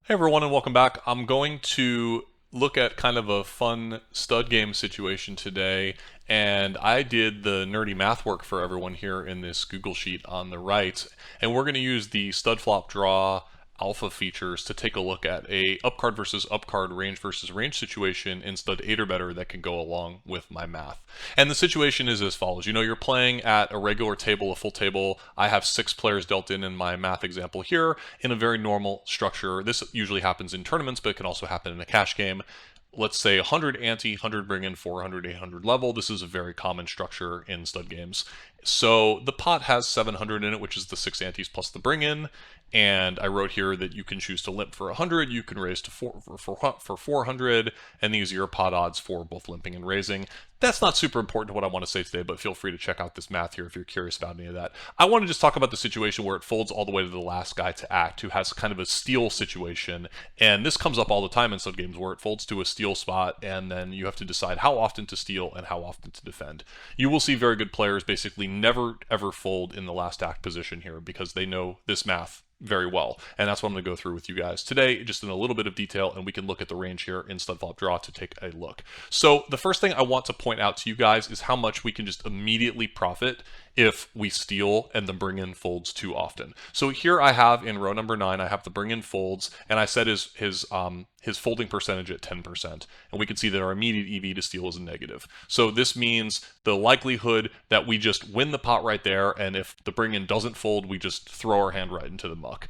Hey everyone, and welcome back. I'm going to look at kind of a fun stud game situation today, and I did the nerdy math work for everyone here in this Google Sheet on the right, and we're going to use the stud flop draw alpha features to take a look at a up card versus up card, range versus range situation in stud 8 or better that can go along with my math. And the situation is as follows. You know, you're playing at a regular table, a full table. I have 6 players dealt in my math example here in a very normal structure. This usually happens in tournaments, but it can also happen in a cash game. Let's say 100 ante, 100 bring in, 400, 800 level. This is a very common structure in stud games. So the pot has 700 in it, which is the 6 antes plus the bring in. And I wrote here that you can choose to limp for 100, you can raise to for 400, and these are your pot odds for both limping and raising. That's not super important to what I want to say today, but feel free to check out this math here if you're curious about any of that. I want to just talk about the situation where it folds all the way to the last guy to act, who has kind of a steal situation. And this comes up all the time in stud games where it folds to a steal spot, and then you have to decide how often to steal and how often to defend. You will see very good players basically never ever fold in the last act position here because they know this math very well. And that's what I'm going to go through with you guys today, just in a little bit of detail, and we can look at the range here in stud flop draw to take a look. So the first thing I want to point out to you guys is how much we can just immediately profit if we steal and the bring in folds too often. So here I have in row number 9, I have the bring in folds, and I set his folding percentage at 10%. And we can see that our immediate EV to steal is negative. So this means the likelihood that we just win the pot right there, and if the bring in doesn't fold, we just throw our hand right into the muck.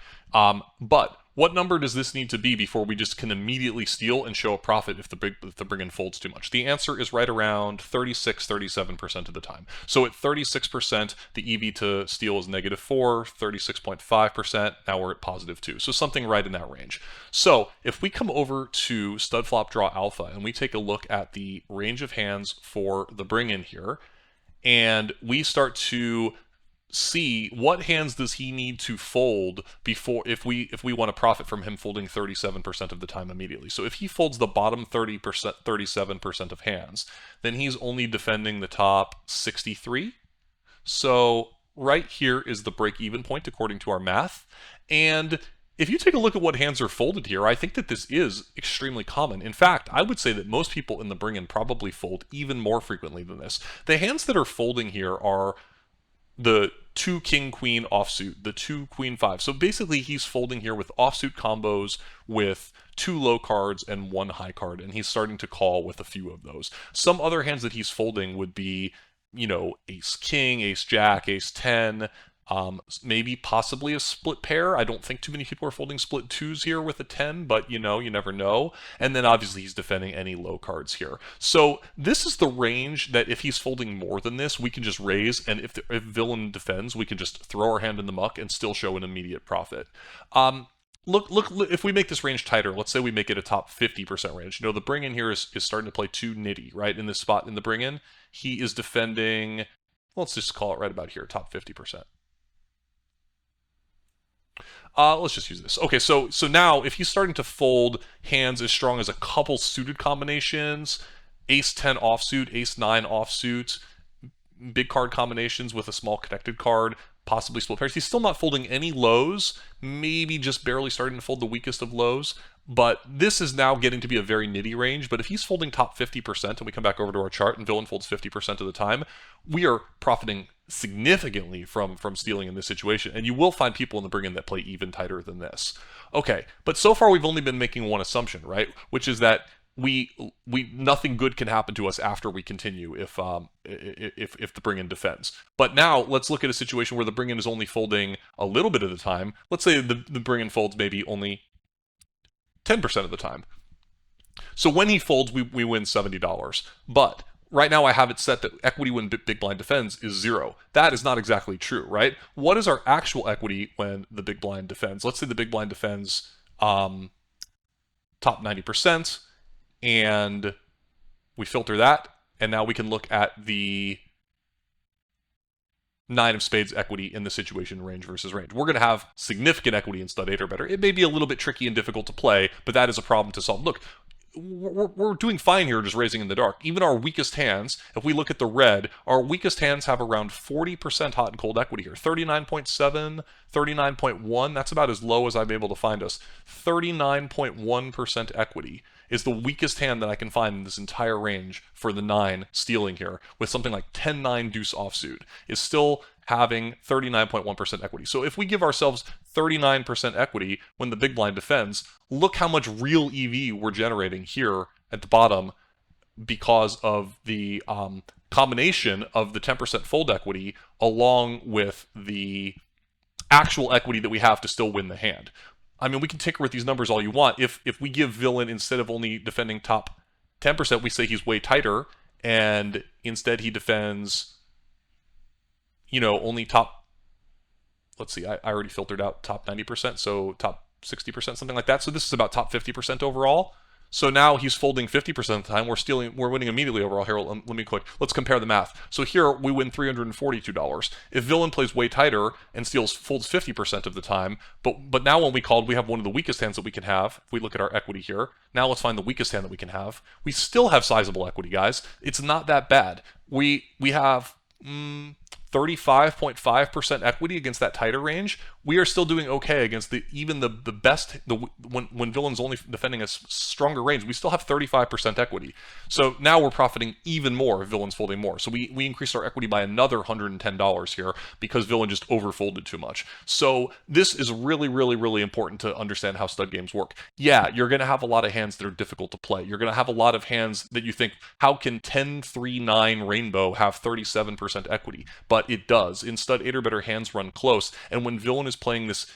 But what number does this need to be before we just can immediately steal and show a profit if the bring in folds too much? The answer is right around 36-37% of the time. So at 36%, the EV to steal is -4, 36.5%, now we're at +2. So something right in that range. So if we come over to stud flop draw alpha and we take a look at the range of hands for the bring in here, and we start to see what hands does he need to fold before if we want to profit from him folding 37% of the time immediately. So if he folds the bottom 30%, 37% of hands, then he's only defending the top 63. So right here is the break-even point according to our math. And if you take a look at what hands are folded here, I think that this is extremely common. In fact, I would say that most people in the bring-in probably fold even more frequently than this. The hands that are folding here are the 2 king queen offsuit, the 2 queen 5. So basically he's folding here with offsuit combos with 2 low cards and 1 high card, and he's starting to call with a few of those. Some other hands that he's folding would be, you know, ace king, ace jack, ace 10, maybe possibly a split pair. I don't think too many people are folding split 2s here with a 10, but you know, you never know. And then obviously he's defending any low cards here. So this is the range that if he's folding more than this, we can just raise, and if villain defends, we can just throw our hand in the muck and still show an immediate profit. Look, if we make this range tighter, let's say we make it a top 50% range. You know, the bring in here is starting to play too nitty, right? In this spot in the bring in, he is defending, let's just call it right about here, top 50%. Let's just use this. Okay, so now if he's starting to fold hands as strong as a couple suited combinations, ace 10 offsuit, ace 9 offsuit, big card combinations with a small connected card, possibly split pairs. He's still not folding any lows, maybe just barely starting to fold the weakest of lows, but this is now getting to be a very nitty range. But if he's folding top 50%, and we come back over to our chart and villain folds 50% of the time, we are profiting significantly from stealing in this situation, and you will find people in the bring-in that play even tighter than this. Okay, but so far we've only been making one assumption, right? Which is that we nothing good can happen to us after we continue if the bring-in defends. But now let's look at a situation where the bring-in is only folding a little bit of the time. Let's say the bring-in folds maybe only 10% of the time. So when he folds, we win $70. But right now I have it set that equity when big blind defends is 0. That is not exactly true, right? What is our actual equity when the big blind defends? Let's say the big blind defends top 90%, and we filter that, and now we can look at the 9 of spades equity in the situation range versus range. We're going to have significant equity in stud 8 or better. It may be a little bit tricky and difficult to play, but that is a problem to solve. Look, we're doing fine here just raising in the dark. Even our weakest hands, if we look at the red, our weakest hands have around 40% hot and cold equity here. 39.7, 39.1, that's about as low as I'm able to find us. 39.1% equity is the weakest hand that I can find in this entire range for the 9 stealing here, with something like 10-9 deuce offsuit, is still having 39.1% equity. So if we give ourselves 39% equity when the big blind defends, look how much real EV we're generating here at the bottom because of the combination of the 10% fold equity along with the actual equity that we have to still win the hand. I mean, we can tinker with these numbers all you want. If we give villain, instead of only defending top 10%, we say he's way tighter, and instead he defends, only top, let's see, I already filtered out top 90%, so top 60%, something like that. So this is about top 50% overall. So now he's folding 50% of the time. We're winning immediately overall. Here, let me click. Let's compare the math. So here we win $342. If villain plays way tighter and folds 50% of the time, but now when we called, we have one of the weakest hands that we can have. If we look at our equity here, now let's find the weakest hand that we can have. We still have sizable equity, guys. It's not that bad. We have 35.5% equity against that tighter range. We are still doing okay against even the best. When villain's only defending a stronger range, we still have 35% equity. So now we're profiting even more if villain's folding more. So we increased our equity by another $110 here because villain just overfolded too much. So this is really, really, really important to understand how stud games work. Yeah, you're going to have a lot of hands that are difficult to play. You're going to have a lot of hands that you think, how can 10-3-9 rainbow have 37% equity? But it does. In stud 8 or better, hands run close, and when villain is playing this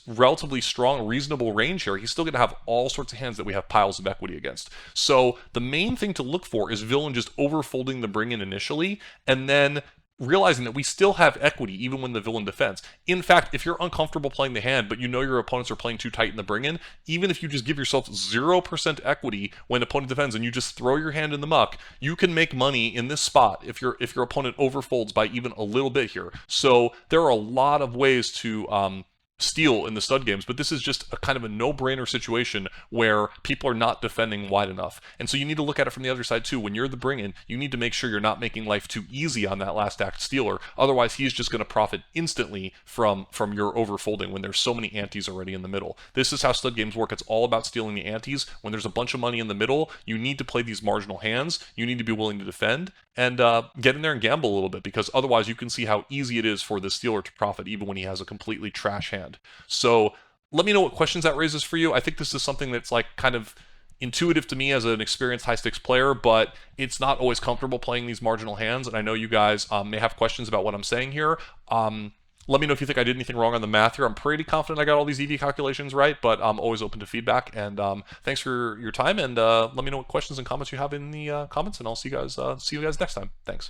relatively strong, reasonable range here, he's still going to have all sorts of hands that we have piles of equity against. So the main thing to look for is villain just overfolding the bring-in initially, and then realizing that we still have equity even when the villain defends. In fact, if you're uncomfortable playing the hand, but you know your opponents are playing too tight in the bring-in, even if you just give yourself 0% equity when opponent defends and you just throw your hand in the muck, you can make money in this spot if your opponent overfolds by even a little bit here. So there are a lot of ways to steal in the stud games, but this is just a kind of a no-brainer situation where people are not defending wide enough. And so you need to look at it from the other side too. When you're the bring-in, you need to make sure you're not making life too easy on that last act stealer. Otherwise, he's just going to profit instantly from your overfolding when there's so many antes already in the middle. This is how stud games work. It's all about stealing the antes. When there's a bunch of money in the middle, you need to play these marginal hands. You need to be willing to defend and get in there and gamble a little bit, because otherwise you can see how easy it is for the stealer to profit even when he has a completely trash hand. So let me know what questions that raises for you. I think this is something that's like kind of intuitive to me as an experienced high stakes player, but it's not always comfortable playing these marginal hands. And I know you guys may have questions about what I'm saying here. Let me know if you think I did anything wrong on the math here. I'm pretty confident I got all these EV calculations right, but I'm always open to feedback. And thanks for your time. And let me know what questions and comments you have in the comments, and I'll see you guys next time. Thanks.